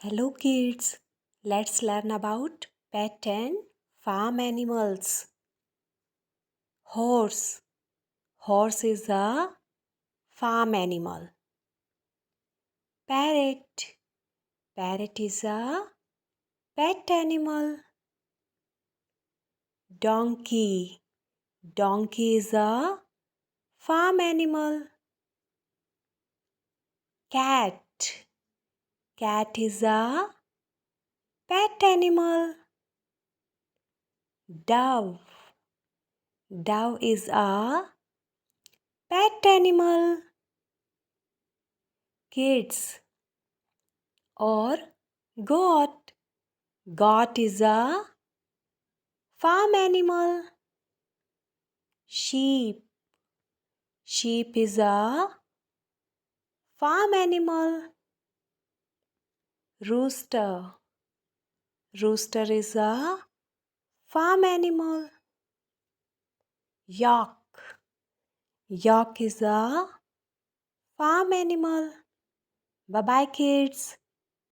Hello kids, let's learn about pet and farm animals. Horse. Horse is a farm animal. Parrot. Parrot is a pet animal. Donkey. Donkey is a farm animal. Cat. Cat is a pet animal. Dove. Dove is a pet animal. Kids or goat. Goat is a farm animal. Sheep. Sheep is a farm animal. Rooster. Rooster is a farm animal. Yak. Yak is a farm animal. Bye bye, kids.